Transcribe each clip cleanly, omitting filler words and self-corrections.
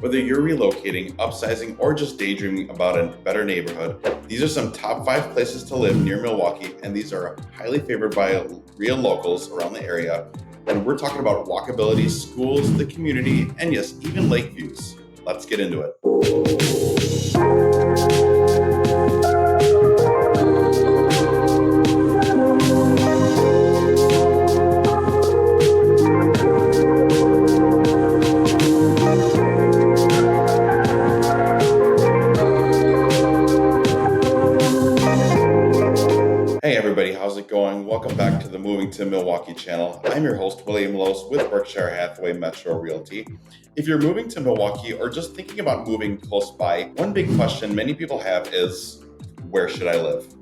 Whether you're relocating, upsizing, or just daydreaming about a better neighborhood, these are some top 5 places to live near Milwaukee, and these are highly favored by real locals around the area. And we're talking about walkability, schools, the community, and yes, even lake views. Let's get into it. Hey everybody, how's it going? Welcome back to the Moving to Milwaukee channel. I'm your host, William Loos with Berkshire Hathaway Metro Realty. If you're moving to Milwaukee or just thinking about moving close by, one big question many people have is, where should I live?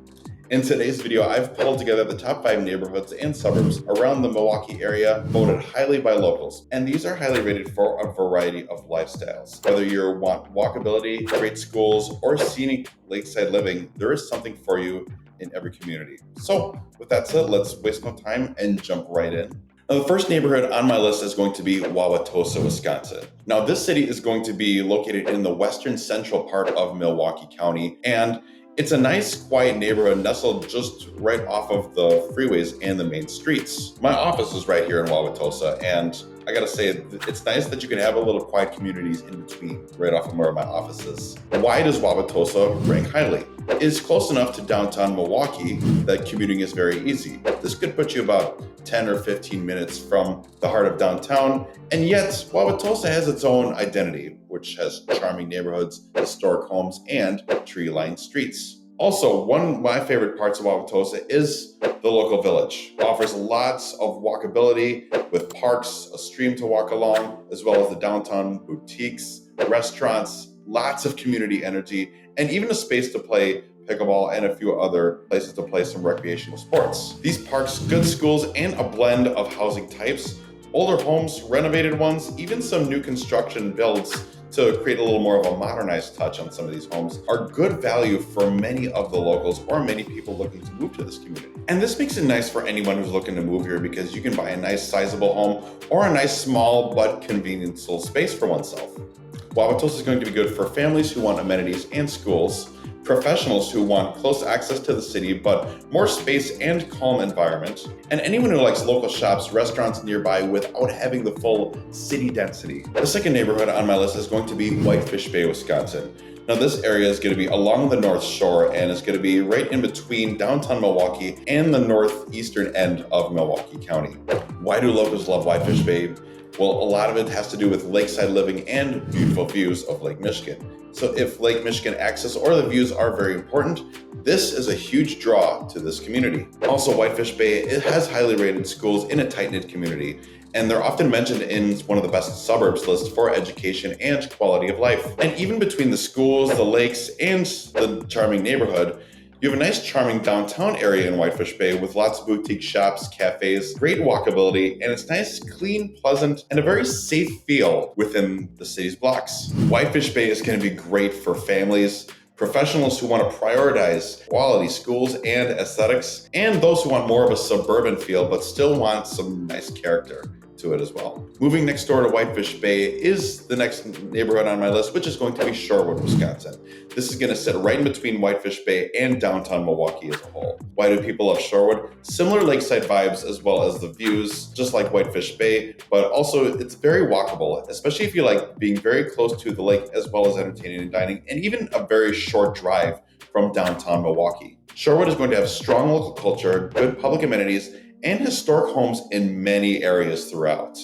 In today's video, I've pulled together the top 5 neighborhoods and suburbs around the Milwaukee area voted highly by locals. And these are highly rated for a variety of lifestyles. Whether you want walkability, great schools, or scenic lakeside living, there is something for you in every community. So with that said, let's waste no time and jump right in. Now, the first neighborhood on my list is going to be Wauwatosa, Wisconsin. Now, this city is going to be located in the western central part of Milwaukee County, and it's a nice, quiet neighborhood nestled just right off of the freeways and the main streets. My office is right here in Wauwatosa, and I gotta say, it's nice that you can have a little quiet communities in between, right off of where my office is. Why does Wauwatosa rank highly? It's close enough to downtown Milwaukee that commuting is very easy. This could put you about 10 or 15 minutes from the heart of downtown, and yet Wauwatosa has its own identity, which has charming neighborhoods, historic homes, and tree-lined streets. Also, one of my favorite parts of Wauwatosa is the local village. It offers lots of walkability with parks, a stream to walk along, as well as the downtown boutiques, restaurants, lots of community energy, and even a space to play pickleball and a few other places to play some recreational sports. These parks, good schools, and a blend of housing types, older homes, renovated ones, even some new construction builds to create a little more of a modernized touch on some of these homes are good value for many of the locals or many people looking to move to this community. And this makes it nice for anyone who's looking to move here because you can buy a nice sizable home or a nice small but convenient little space for oneself. Wauwatosa is going to be good for families who want amenities and schools, professionals who want close access to the city but more space and calm environment, and anyone who likes local shops, restaurants nearby without having the full city density. The second neighborhood on my list is going to be Whitefish Bay, Wisconsin. Now this area is going to be along the North Shore and is going to be right in between downtown Milwaukee and the northeastern end of Milwaukee County. Why do locals love Whitefish Bay? Well, a lot of it has to do with lakeside living and beautiful views of Lake Michigan. So if Lake Michigan access or the views are very important, this is a huge draw to this community. Also, Whitefish Bay, it has highly rated schools in a tight-knit community, and they're often mentioned in one of the best suburbs lists for education and quality of life. And even between the schools, the lakes, and the charming neighborhood, you have a nice charming downtown area in Whitefish Bay with lots of boutique shops, cafes, great walkability, and it's nice, clean, pleasant, and a very safe feel within the city's blocks. Whitefish Bay is going to be great for families, professionals who want to prioritize quality schools and aesthetics, and those who want more of a suburban feel but still want some nice character to it as well. Moving next door to Whitefish Bay is the next neighborhood on my list, which is going to be Shorewood, Wisconsin. This is going to sit right in between Whitefish Bay and downtown Milwaukee as a whole. Why do people love Shorewood? Similar lakeside vibes as well as the views, just like Whitefish Bay, but also it's very walkable, especially if you like being very close to the lake as well as entertaining and dining, and even a very short drive from downtown Milwaukee. Shorewood is going to have strong local culture, good public amenities, and historic homes in many areas throughout.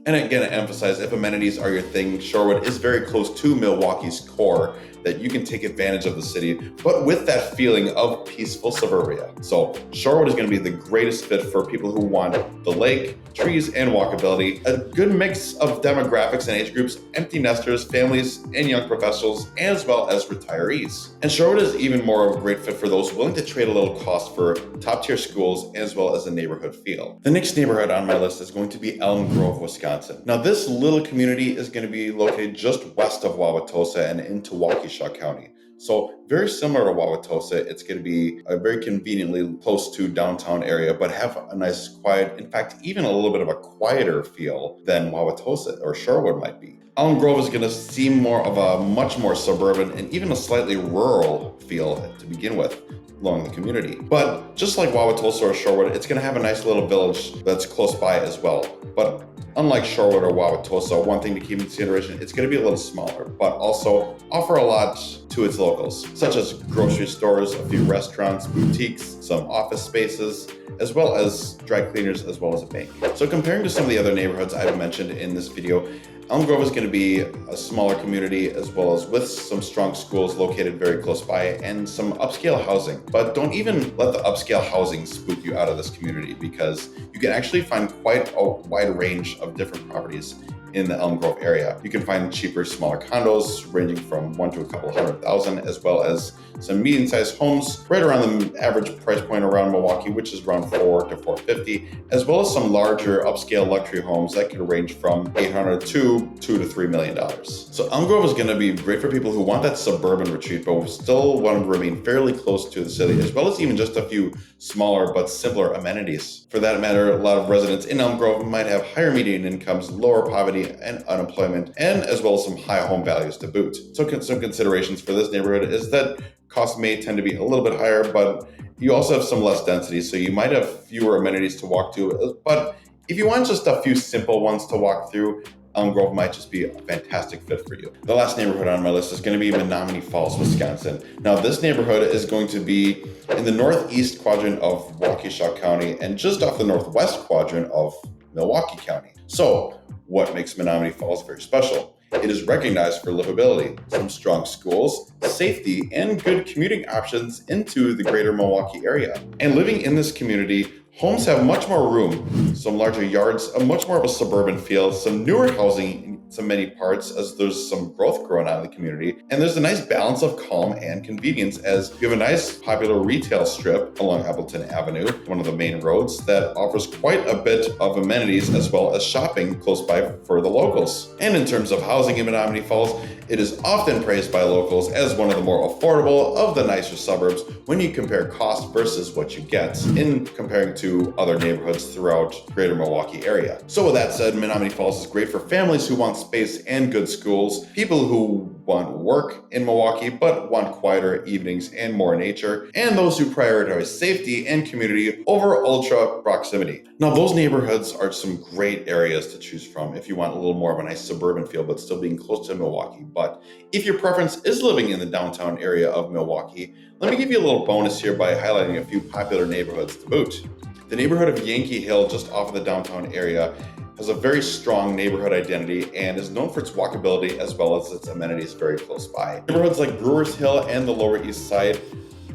And again, to emphasize, if amenities are your thing, Shorewood is very close to Milwaukee's core that you can take advantage of the city, but with that feeling of peaceful suburbia. So Shorewood is going to be the greatest fit for people who want the lake, trees, and walkability, a good mix of demographics and age groups, empty nesters, families, and young professionals, as well as retirees. And Shorewood is even more of a great fit for those willing to trade a little cost for top-tier schools, as well as a neighborhood feel. The next neighborhood on my list is going to be Elm Grove, Wisconsin. Now, this little community is going to be located just west of Wauwatosa and into Waukesha County. So very similar to Wauwatosa, it's going to be a very conveniently close to downtown area, but have a nice quiet, in fact, even a little bit of a quieter feel than Wauwatosa or Shorewood might be. Elm Grove is going to seem more of a much more suburban and even a slightly rural feel to begin with along the community. But just like Wauwatosa or Shorewood, it's going to have a nice little village that's close by as well. But unlike Shorewood or Wauwatosa, one thing to keep in consideration, it's going to be a little smaller, but also offer a lot to its locals, such as grocery stores, a few restaurants, boutiques, some office spaces, as well as dry cleaners, as well as a bank. So comparing to some of the other neighborhoods I've mentioned in this video, Elm Grove is going to be a smaller community, as well as with some strong schools located very close by and some upscale housing. But don't even let the upscale housing spook you out of this community, because you can actually find quite a wide range of different properties in the Elm Grove area. You can find cheaper, smaller condos ranging from $1 to a couple $100,000, as well as some medium-sized homes right around the average price point around Milwaukee, which is around $400 to $450, as well as some larger upscale luxury homes that could range from $800 to $2 to $3 million. So Elm Grove is going to be great for people who want that suburban retreat, but still want to remain fairly close to the city, as well as even just a few smaller but simpler amenities. For that matter, a lot of residents in Elm Grove might have higher median incomes, lower poverty and unemployment, and as well as some high home values to boot. So some considerations for this neighborhood is that costs may tend to be a little bit higher, but you also have some less density, so you might have fewer amenities to walk to. But if you want just a few simple ones to walk through, Elm Grove might just be a fantastic fit for you. The last neighborhood on my list is going to be Menomonee Falls, Wisconsin. Now, this neighborhood is going to be in the northeast quadrant of Waukesha County and just off the northwest quadrant of Milwaukee County. So, what makes Menomonee Falls very special? It is recognized for livability, some strong schools, safety, and good commuting options into the greater Milwaukee area. And living in this community, homes have much more room, some larger yards, a much more of a suburban feel, some newer housing in some many parts as there's some growth growing on in the community. And there's a nice balance of calm and convenience as you have a nice popular retail strip along Appleton Avenue, one of the main roads that offers quite a bit of amenities as well as shopping close by for the locals. And in terms of housing in Menomonee Falls, it is often praised by locals as one of the more affordable of the nicer suburbs when you compare cost versus what you get in comparing to other neighborhoods throughout greater Milwaukee area. So with that said, Menomonee Falls is great for families who want space and good schools, people who want work in Milwaukee but want quieter evenings and more nature, and those who prioritize safety and community over ultra proximity. Now, those neighborhoods are some great areas to choose from if you want a little more of a nice suburban feel but still being close to Milwaukee. But if your preference is living in the downtown area of Milwaukee, let me give you a little bonus here by highlighting a few popular neighborhoods to boot. The neighborhood of Yankee Hill, just off of the downtown area, has a very strong neighborhood identity and is known for its walkability as well as its amenities very close by. Neighborhoods like Brewer's Hill and the Lower East Side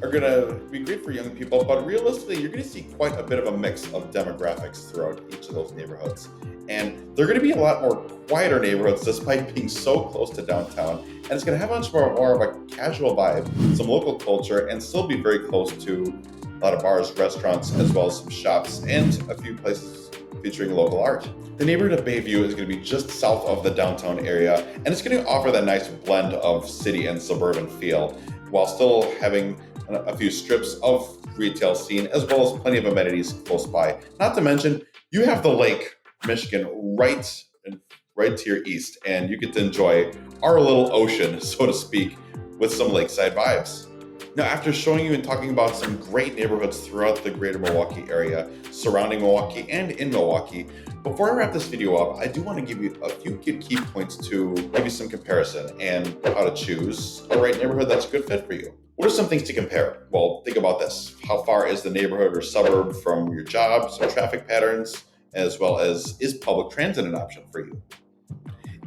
are going to be great for young people, but realistically, you're going to see quite a bit of a mix of demographics throughout each of those neighborhoods. And they're going to be a lot more quieter neighborhoods despite being so close to downtown. And it's going to have much more of a casual vibe, some local culture, and still be very close to a lot of bars, restaurants, as well as some shops and a few places featuring local art. The neighborhood of Bayview is going to be just south of the downtown area, and it's going to offer that nice blend of city and suburban feel while still having a few strips of retail scene as well as plenty of amenities close by. Not to mention, you have the Lake Michigan right to your east, and you get to enjoy our little ocean, so to speak, with some lakeside vibes. Now, after showing you and talking about some great neighborhoods throughout the greater Milwaukee area, surrounding Milwaukee and in Milwaukee, before I wrap this video up, I do want to give you a few key points to give you some comparison and how to choose the right neighborhood that's a good fit for you. What are some things to compare? Well, think about this. How far is the neighborhood or suburb from your job, some traffic patterns, as well as is public transit an option for you?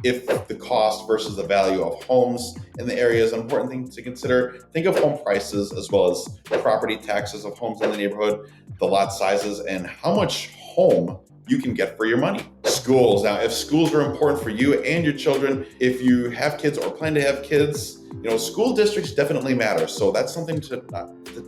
If the cost versus the value of homes in the area is an important thing to consider, think of home prices as well as property taxes of homes in the neighborhood, the lot sizes, and how much home you can get for your money. Schools. Now, if schools are important for you and your children, if you have kids or plan to have kids, school districts definitely matter. So that's something to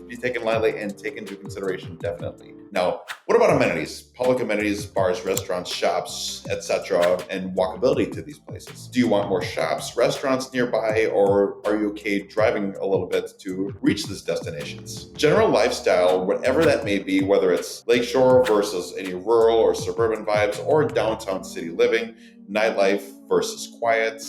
be taken lightly and take into consideration, definitely. Now, what about amenities? Public amenities, bars, restaurants, shops, etc., and walkability to these places. Do you want more shops, restaurants nearby, or are you okay driving a little bit to reach these destinations? General lifestyle, whatever that may be, whether it's lakeshore versus any rural or suburban vibes or downtown city living, nightlife versus quiet,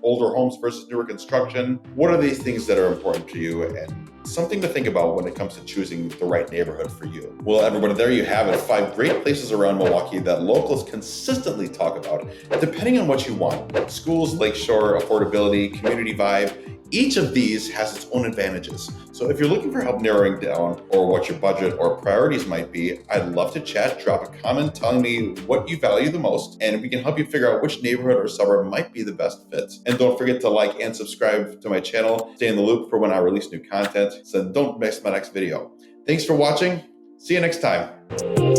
older homes versus newer construction. What are these things that are important to you, and something to think about when it comes to choosing the right neighborhood for you. Well, everybody, there you have it. 5 great places around Milwaukee that locals consistently talk about, depending on what you want. Schools, lakeshore, affordability, community vibe. Each of these has its own advantages. So if you're looking for help narrowing down or what your budget or priorities might be, I'd love to chat. Drop a comment telling me what you value the most, and we can help you figure out which neighborhood or suburb might be the best fit. And don't forget to like and subscribe to my channel. Stay in the loop for when I release new content, so don't miss my next video. Thanks for watching. See you next time.